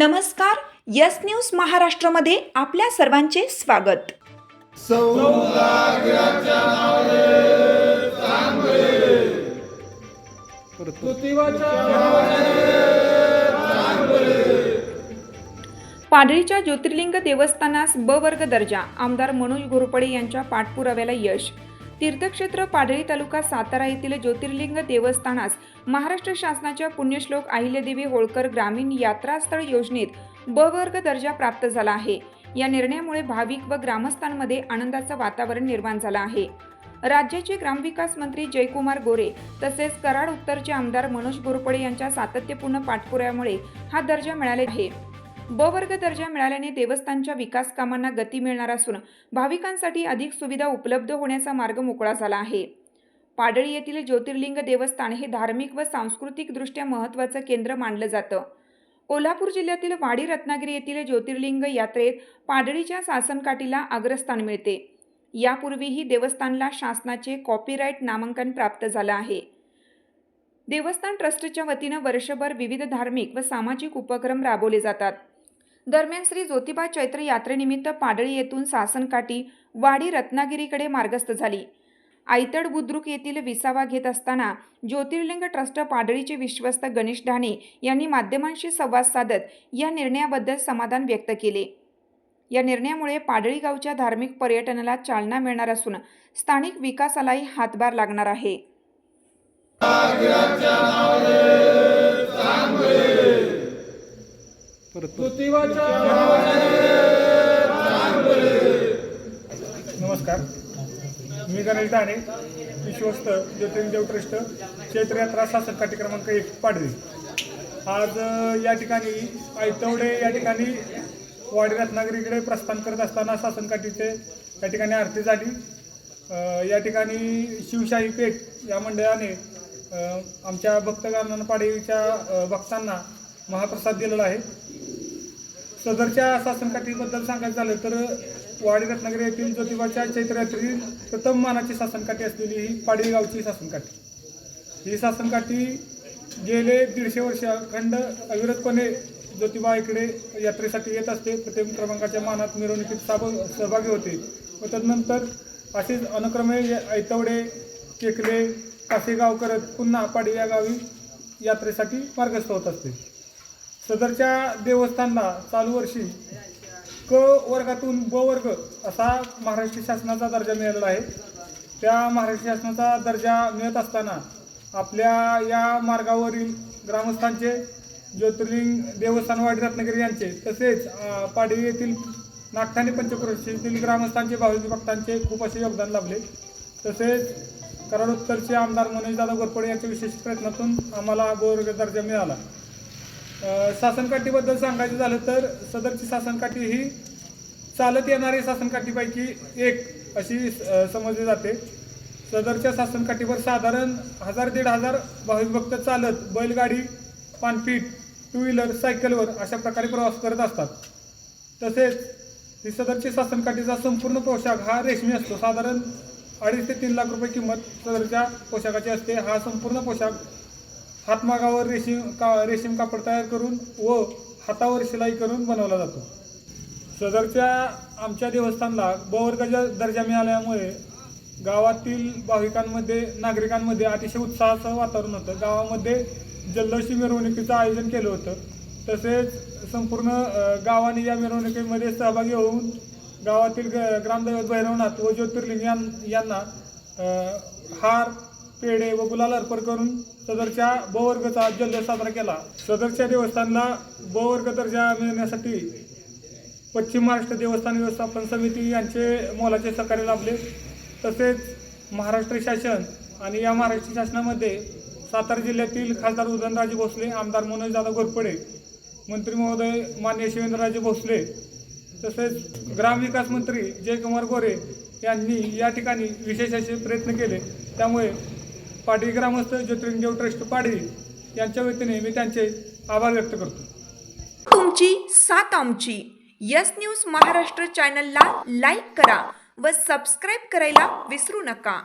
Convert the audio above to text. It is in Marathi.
नमस्कार, यस न्यूज महाराष्ट्रामध्ये आपल्या सर्वांचे स्वागत। पाडळीच्या ज्योतिर्लिंग देवस्थानास ब वर्ग दर्जा, आमदार मनोज घोरपडे यांच्या पाठपुराव्याला यश। तीर्थक्षेत्र पाडळी तालुका सातारा येथील ज्योतिर्लिंग देवस्थानास महाराष्ट्र शासनाच्या पुण्यश्लोक अहिल्यादेवी होळकर ग्रामीण यात्रास्थळ योजनेत ब वर्ग दर्जा प्राप्त झाला आहे। या निर्णयामुळे भाविक व ग्रामस्थांमध्ये आनंदाचं वातावरण निर्माण झालं आहे। राज्याचे ग्रामविकास मंत्री जयकुमार गोरे तसेच कराड उत्तरचे आमदार मनोज घोरपडे यांच्या सातत्यपूर्ण पाठपुराव्यामुळे हा दर्जा मिळाला आहे। ब वर्ग दर्जा मिळाल्याने देवस्थानच्या विकास कामांना गती मिळणार असून भाविकांसाठी अधिक सुविधा उपलब्ध होण्याचा मार्ग मोकळा झाला आहे। पाडळी येथील ज्योतिर्लिंग देवस्थान हे धार्मिक व सांस्कृतिक दृष्ट्या महत्त्वाचं केंद्र मानलं जातं। कोल्हापूर जिल्ह्यातील वाडी रत्नागिरी येथील ज्योतिर्लिंग यात्रेत पाडळीच्या सासनकाठीला अग्रस्थान मिळते। यापूर्वीही देवस्थानला शासनाचे कॉपीराइट नामांकन प्राप्त झालं आहे। देवस्थान ट्रस्टच्या वतीनं वर्षभर विविध धार्मिक व सामाजिक उपक्रम राबवले जातात। दरम्यान श्री ज्योतिबा चैत्र यात्रेनिमित्त पाडळी येथून सासनकाठी वाडी रत्नागिरीकडे मार्गस्थ झाली। आयतड बुद्रुक येथील विसावा घेत असताना ज्योतिर्लिंग ट्रस्ट पाडळीचे विश्वस्त गणेश ढाणे यांनी माध्यमांशी संवाद साधत या निर्णयाबद्दल समाधान व्यक्त केले। या निर्णयामुळे पाडळी गावच्या धार्मिक पर्यटनाला चालना मिळणार असून स्थानिक विकासालाही हातभार लागणार आहे। नमस्कार, मी गणेश ढाणे, विश्वस्त ज्योतिर्लिंग देव ट्रस्ट चैत्र यात्रा सासनकाठी क्रमांक 1 पाडळी। आज या ठिकाणी आयतवडे या ठिकाणी वाडी रत्नागिरीकडे प्रस्थान करत असताना सासनकाठीचे या ठिकाणी आरती झाली। या ठिकाणी शिवशाही पेठ या मंडळाने आमच्या भक्तगणांना पाडळीच्या भक्तांना महाप्रसाद दिलेला आहे। सदरच्या सासनकाठीबद्दल सांगायचं झालं तर वाडी रत्नागिरी येथील ज्योतिबाच्या चैत्र यात्रेतील प्रथम मानाची सासनकाठी असलेली ही पाडळी गावची सासनकाठी। ही सासनकाठी गेले 150 वर्ष अखंड अविरतपणे ज्योतिबा इकडे यात्रेसाठी येत असते। प्रथम क्रमांकाच्या मानात मिरवणुकीत सहभागी होते व तदनंतर असेच अनुक्रमे ऐतवडे, केकले, कासेगाव करत पुन्हा पाडळी या गावी यात्रेसाठी मार्गस्थ होत असते। सदरच्या देवस्थानला चालू वर्षी क वर्गातून ब वर्ग असा महाराष्ट्र शासनाचा दर्जा मिळालेला आहे। त्या महाराष्ट्र शासनाचा दर्जा मिळत असताना आपल्या या मार्गावरील ग्रामस्थांचे, ज्योतिर्लिंग देवस्थान वाडी रत्नागिरी यांचे तसेच पाडळी येथील नागठाणे पंचक्रोशीतील ग्रामस्थांचे, भाविक भक्तांचे खूप असे योगदान लाभले। तसेच कराड उत्तरचे आमदार मनोजदादा घोरपडे यांच्या विशेष प्रयत्नातून आम्हाला ब वर्ग दर्जा मिळाला। सासनकाठीबद्दल सांगायचं झालं तर सदरची सासनकाठी ही चालत येणारी सासनकाठीपैकी एक अशी समजली जाते। सदरच्या सासनकाठीवर साधारण 1000-1500 भाविक भक्त चालत, बैलगाडी, पानपीठ, टू व्हीलर, सायकलवर अशा प्रकारे प्रवास करत असतात। तसेच ही सदरची सासनकाठीचा संपूर्ण पोशाख हा रेशमी असतो। साधारण 2.5 ते 3 लाख रुपये किंमत सदरच्या पोशाखाची असते। हा संपूर्ण पोशाख हातमागावर रेशीम कापड तयार करून व हातावर शिलाई करून बनवला जातो। सदरच्या आमच्या देवस्थानला ब वर्ग दर्जा मिळाल्यामुळे गावातील भाविकांमध्ये, नागरिकांमध्ये अतिशय उत्साहाचं वातावरण होतं। गावामध्ये जल्लोषी मिरवणुकीचं आयोजन केलं होतं। तसेच संपूर्ण गावाने या मिरवणुकीमध्ये सहभागी होऊन गावातील ग्रामदैवत भैरवनाथ व ज्योतिर्लिंग यांना हार, पेढे व गुलाल अर्पण करून सदरच्या ब वर्गचा जल्लोष साजरा केला। सदरच्या देवस्थानला ब वर्ग दर्जा मिळण्यासाठी पश्चिम महाराष्ट्र देवस्थान व्यवस्थापन समिती यांचे मोलाचे सहकार्य लाभले। तसेच महाराष्ट्र शासन आणि या महाराष्ट्र शासनामध्ये सातारा जिल्ह्यातील खासदार उदयनराजे भोसले, आमदार मनोजदादा घोरपडे, मंत्री महोदय माननीय शिवेंद्रराजे भोसले, तसेच ग्रामविकास मंत्री जयकुमार गोरे यांनी या ठिकाणी विशेष असे प्रयत्न केले। त्यामुळे पाडळी ग्रामस्थ ज्योतिर्लिंग देव ट्रस्ट पाडळी यांच्या वतीने मी त्यांचे आभार व्यक्त करतो। तुमची साथ आमची। यस न्यूज महाराष्ट्र चॅनलला लाईक करा व सबस्क्राईब करायला विसरू नका।